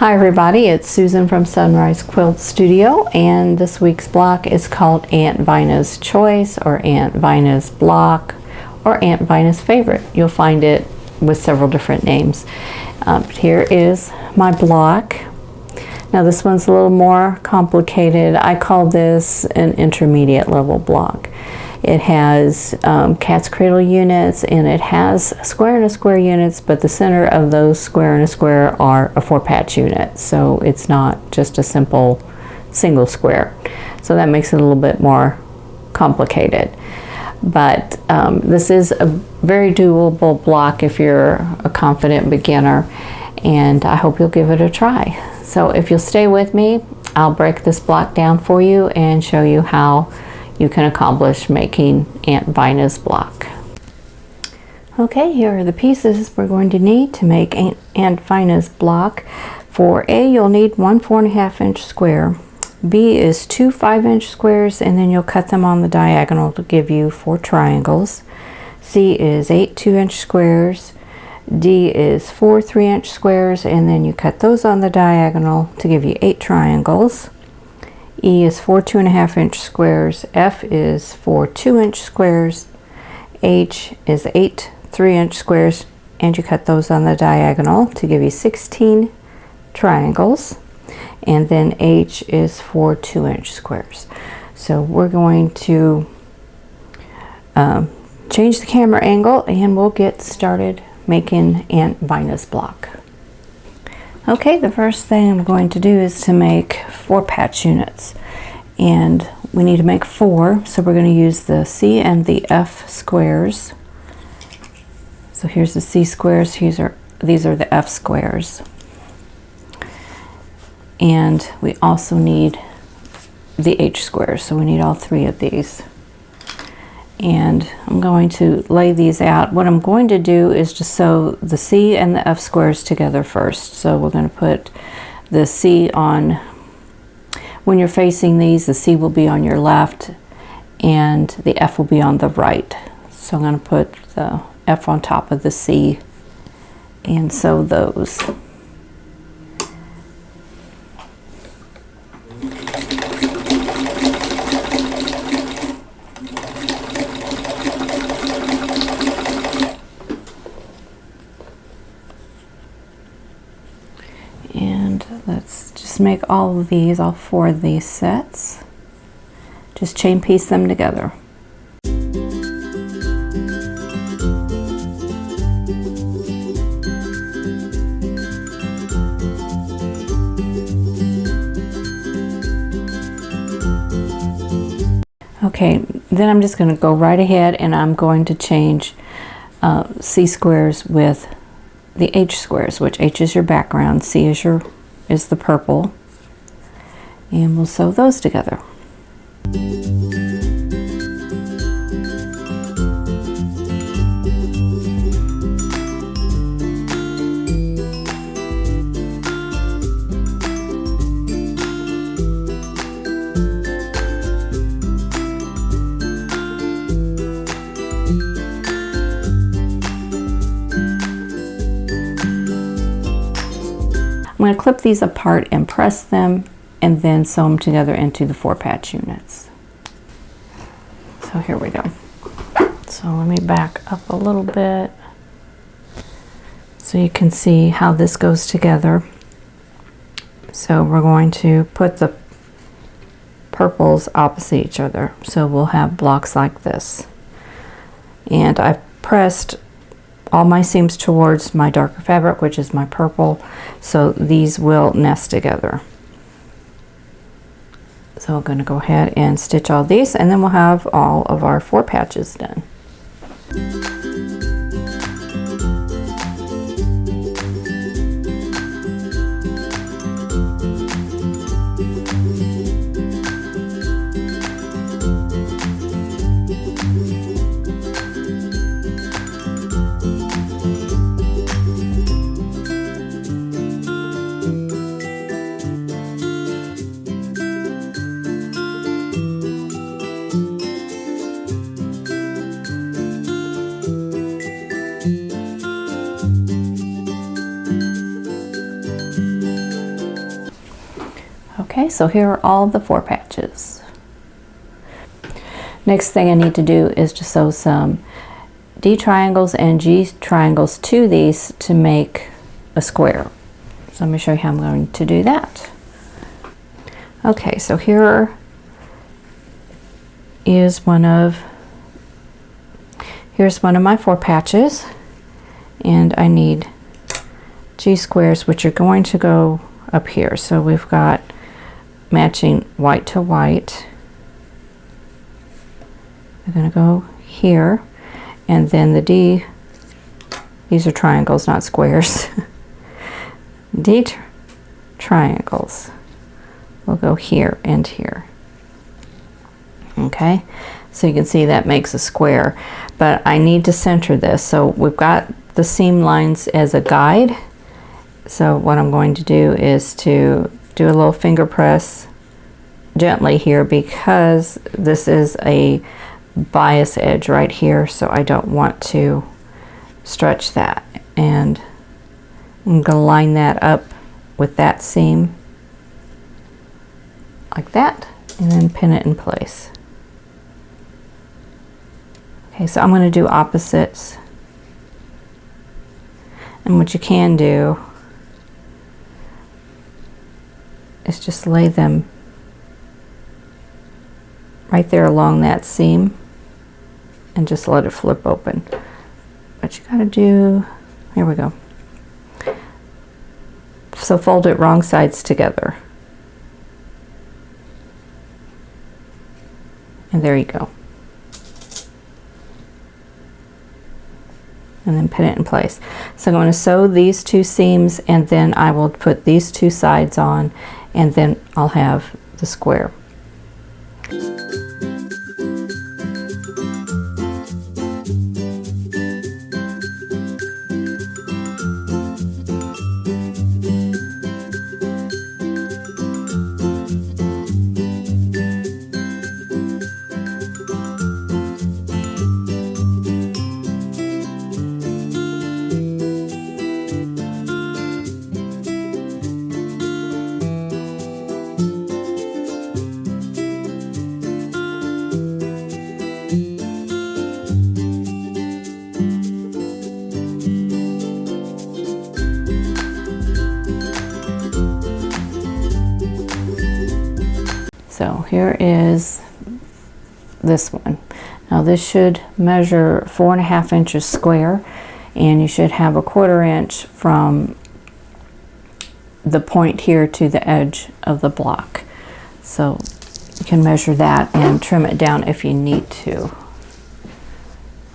Hi everybody, it's Susan from Sunrise Quilt Studio, and this week's block is called Aunt Vina's Choice, or Aunt Vina's Block, or Aunt Vina's Favorite. You'll find it with several different names. Here is my block. Now this one's a little more complicated. I call this an intermediate level block. It has cat's cradle units, and it has square and a square units, but the center of those square and a square are a 4-patch unit. So it's not just a simple single square. So that makes it a little bit more complicated. But this is a very doable block if you're a confident beginner, and I hope you'll give it a try. So if you'll stay with me, I'll break this block down for you and show you how you can accomplish making Aunt Vina's block. Okay, here are the pieces we're going to need to make Aunt Vina's block. For A, you'll need one 4.5 inch square. B is two 5-inch squares, and then you'll cut them on the diagonal to give you 4 triangles. C is 8 2-inch squares. D is 4 3-inch squares, and then you cut those on the diagonal to give you 8 triangles. E is 4 2.5-inch squares. F is 4 2-inch squares. H is 8 3-inch squares, and you cut those on the diagonal to give you 16 triangles. And then H is 4 2-inch squares. So we're going to change the camera angle, and we'll get started making Aunt Vina's block. Okay, the first thing I'm going to do is to make 4-patch units, and we need to make 4, so we're going to use the C and the F squares. So here's the C squares, these are the F squares, and we also need the H squares, so we need all 3 of these. And I'm going to lay these out. What I'm going to do is to sew the C and the F squares together first. So we're going to put the C on, when you're facing these, the C will be on your left and the F will be on the right. So I'm going to put the F on top of the C and sew those. And let's just make all of these, all 4 of these sets. Just chain piece them together. Okay, then I'm just going to go right ahead and I'm going to change C squares with the H squares, which H is your background, C is the purple, and we'll sew those together. I'm going to clip these apart and press them, and then sew them together into the 4-patch units. So here we go. So let me back up a little bit so you can see how this goes together. So we're going to put the purples opposite each other. So we'll have blocks like this. And I've pressed all my seams towards my darker fabric, which is my purple, so these will nest together. So I'm going to go ahead and stitch all these, and then we'll have all of our 4 patches done. Okay, so here are all the 4 patches. Next thing I need to do is to sew some D triangles and G triangles to these to make a square. So let me show you how I'm going to do that. Okay, so here is here's one of my 4 patches, and I need G squares, which are going to go up here. So we've got matching white to white. They're going to go here, and then the D, these are triangles, not squares. D triangles will go here and here. Okay, so you can see that makes a square, but I need to center this. So we've got the seam lines as a guide. So what I'm going to do is to do a little finger press gently here, because this is a bias edge right here, so I don't want to stretch that. And I'm going to line that up with that seam like that, and then pin it in place. Okay, so I'm going to do opposites, and what you can do is just lay them right there along that seam and just let it flip open. But you gotta do, here we go. So fold it wrong sides together. And there you go. And then pin it in place. So I'm going to sew these 2 seams, and then I will put these 2 sides on, and then I'll have the square. So here is this one. Now this should measure 4.5 inches square, and you should have 1/4 inch from the point here to the edge of the block. So you can measure that and trim it down if you need to,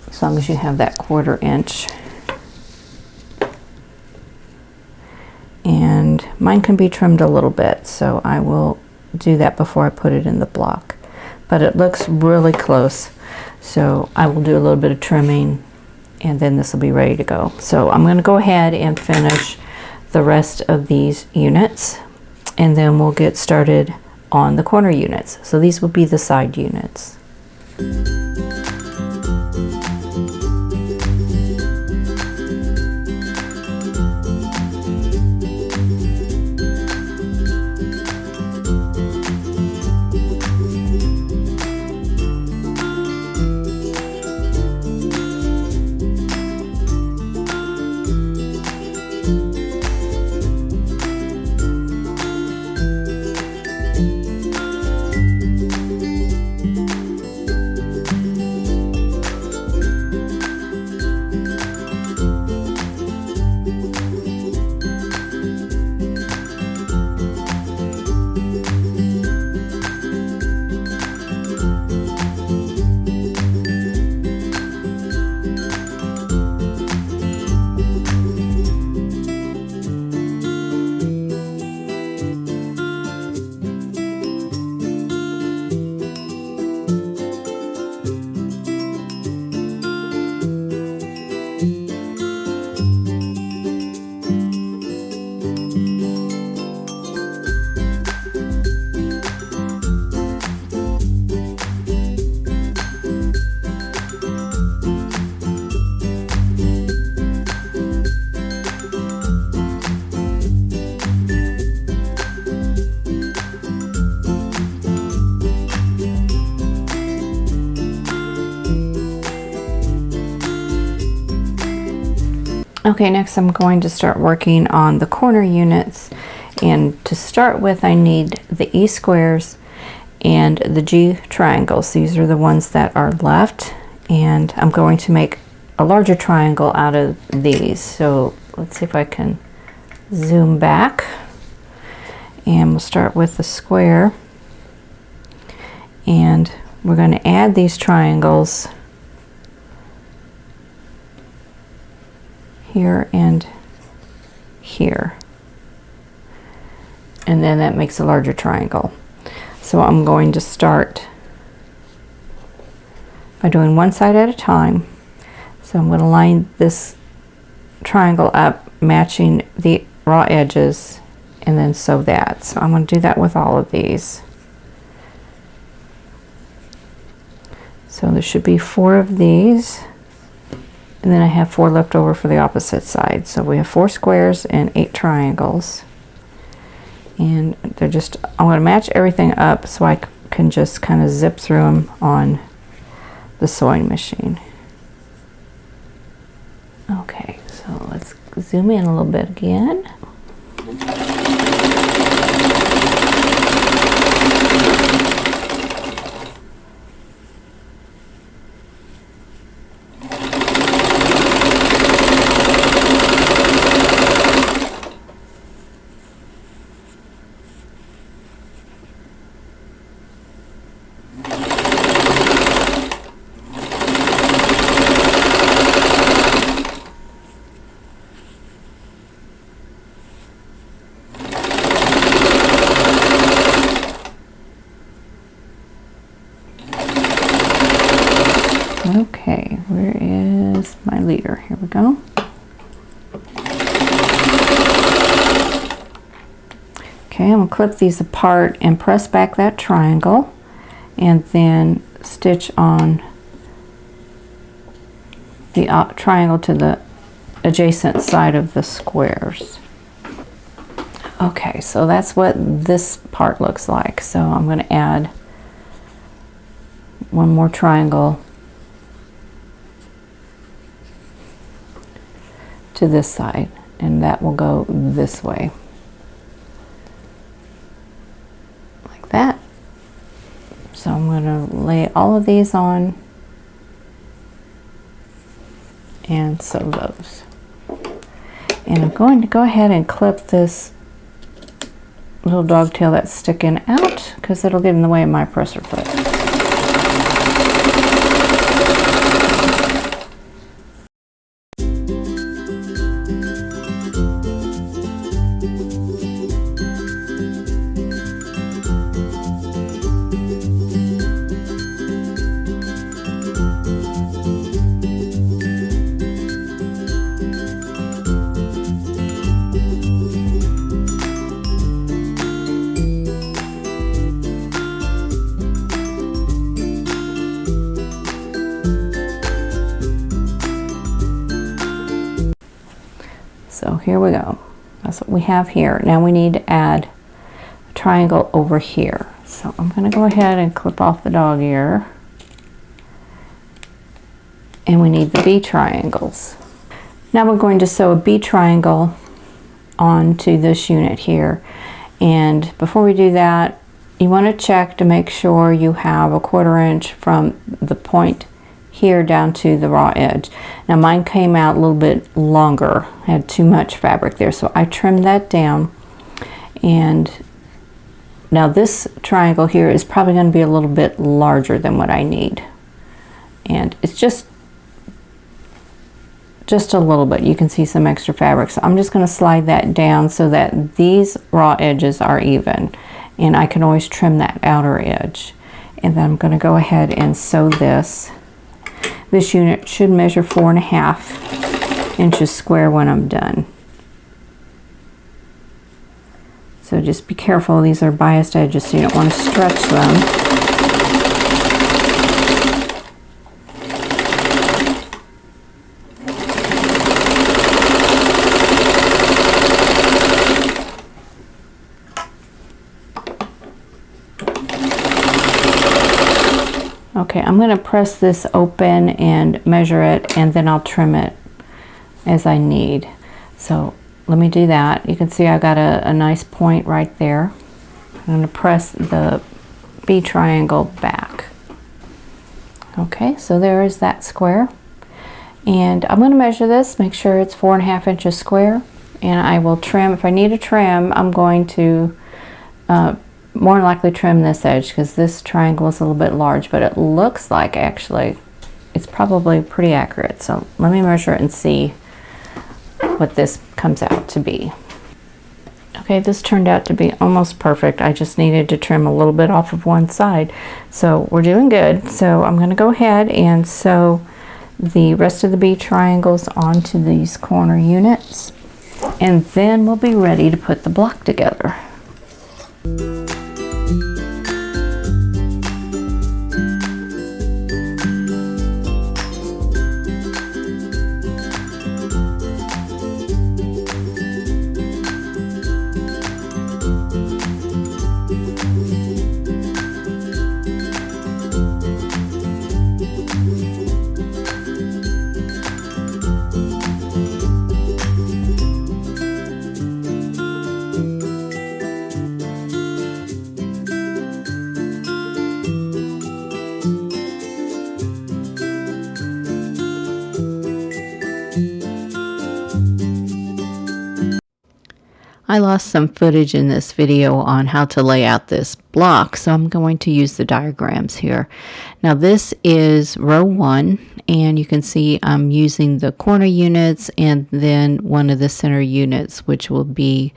as long as you have that 1/4 inch. And mine can be trimmed a little bit, so I will do that before I put it in the block. But it looks really close, so I will do a little bit of trimming, and then this will be ready to go. So I'm going to go ahead and finish the rest of these units, and then we'll get started on the corner units. So these will be the side units. Okay, next I'm going to start working on the corner units, and to start with I need the E squares and the G triangles. These are the ones that are left, and I'm going to make a larger triangle out of these. So let's see if I can zoom back, and we'll start with the square, and we're going to add these triangles here and here, and then that makes a larger triangle. So I'm going to start by doing one side at a time. So I'm going to line this triangle up matching the raw edges and then sew that. So I'm going to do that with all of these. So there should be 4 of these, and then I have 4 left over for the opposite side. So we have 4 squares and 8 triangles, and they're just, I'm going to match everything up so I can just kind of zip through them on the sewing machine. Okay, so let's zoom in a little bit again. Okay, where is my leader? Here we go. Okay, I'm going to clip these apart and press back that triangle, and then stitch on the triangle to the adjacent side of the squares. Okay, so that's what this part looks like. So I'm going to add one more triangle to this side, and that will go this way, like that. So I'm going to lay all of these on and sew those. And I'm going to go ahead and clip this little dogtail that's sticking out, because it'll get in the way of my presser foot. So here we go. That's what we have here. Now we need to add a triangle over here. So I'm going to go ahead and clip off the dog ear. And we need the B triangles. Now we're going to sew a B triangle onto this unit here. And before we do that, you want to check to make sure you have a 1/4 inch from the point here down to the raw edge. Now mine came out a little bit longer, had too much fabric there, so I trimmed that down. And now this triangle here is probably going to be a little bit larger than what I need, and it's just a little bit. You can see some extra fabric, so I'm just going to slide that down so that these raw edges are even, and I can always trim that outer edge. And then I'm going to go ahead and sew this. This unit should measure 4.5 inches square when I'm done. So just be careful, these are biased edges, so you don't want to stretch them. Okay, I'm going to press this open and measure it, and then I'll trim it as I need. So let me do that. You can see I got a nice point right there. I'm going to press the B triangle back. Okay, so there is that square. And I'm going to measure this, make sure it's 4.5 inches square. And I will trim, if I need a trim, I'm going to more than likely trim this edge because this triangle is a little bit large, but it looks like actually it's probably pretty accurate. So let me measure it and see what this comes out to be. Okay, this turned out to be almost perfect. I just needed to trim a little bit off of one side. So we're doing good. So I'm going to go ahead and sew the rest of the B triangles onto these corner units, and then we'll be ready to put the block together. I lost some footage in this video on how to lay out this block, so I'm going to use the diagrams here. Now this is row 1, and you can see I'm using the corner units and then one of the center units, which will be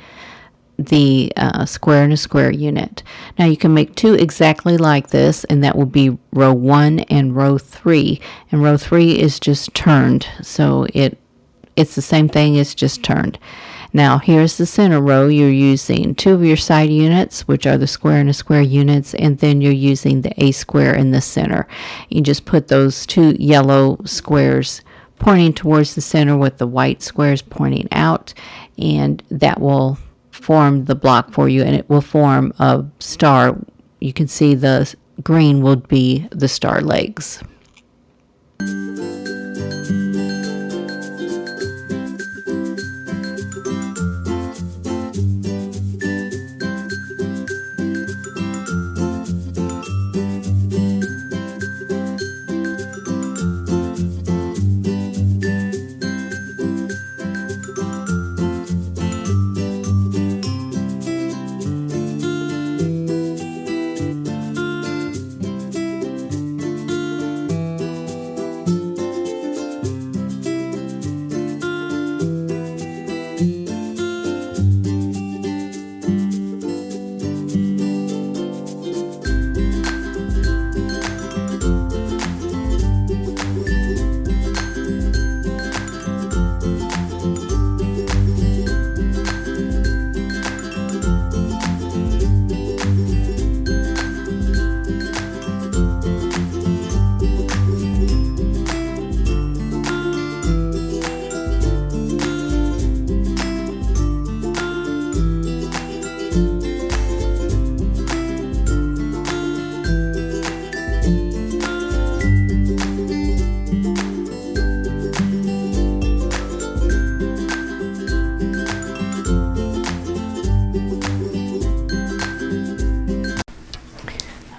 the square and a square unit. Now you can make 2 exactly like this, and that will be row 1 and row 3. And row 3 is just turned, so it's the same thing, it's just turned. Now here's the center row. You're using 2 of your side units, which are the square and a square units, and then you're using the A square in the center. You just put those 2 yellow squares pointing towards the center with the white squares pointing out, and that will form the block for you, and it will form a star. You can see the green will be the star legs.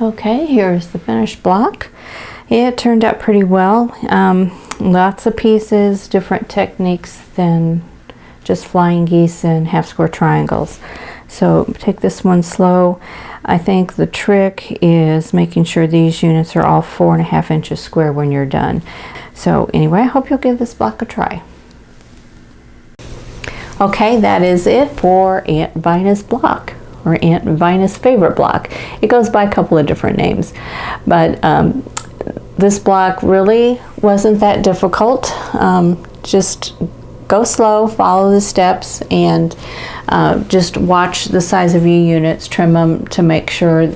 Okay, here's the finished block. It turned out pretty well. Lots of pieces, different techniques than just flying geese and half square triangles. So take this one slow. I think the trick is making sure these units are all 4.5 inches square when you're done. So anyway, I hope you'll give this block a try. Okay, that is it for Aunt Vina's block, or Aunt Vina's favorite block. It goes by a couple of different names, but this block really wasn't that difficult. Just go slow, follow the steps, and just watch the size of your units, trim them to make sure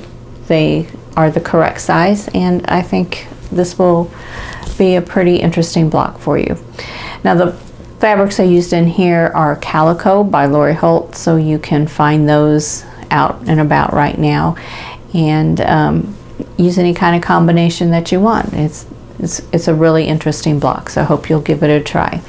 they are the correct size, and I think this will be a pretty interesting block for you. Now the fabrics I used in here are Calico by Lori Holt, so you can find those out and about right now, and use any kind of combination that you want. It's a really interesting block, so I hope you'll give it a try.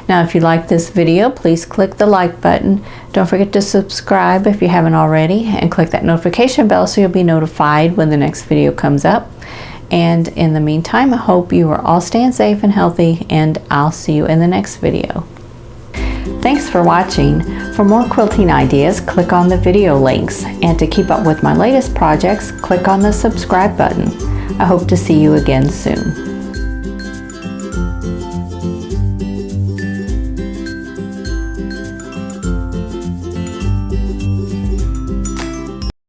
Now, if you like this video, please click the like button. Don't forget to subscribe if you haven't already, and click that notification bell so you'll be notified when the next video comes up. And in the meantime, I hope you are all staying safe and healthy, and I'll see you in the next video. Thanks for watching. For more quilting ideas, click on the video links, and to keep up with my latest projects, click on the subscribe button. I hope to see you again soon.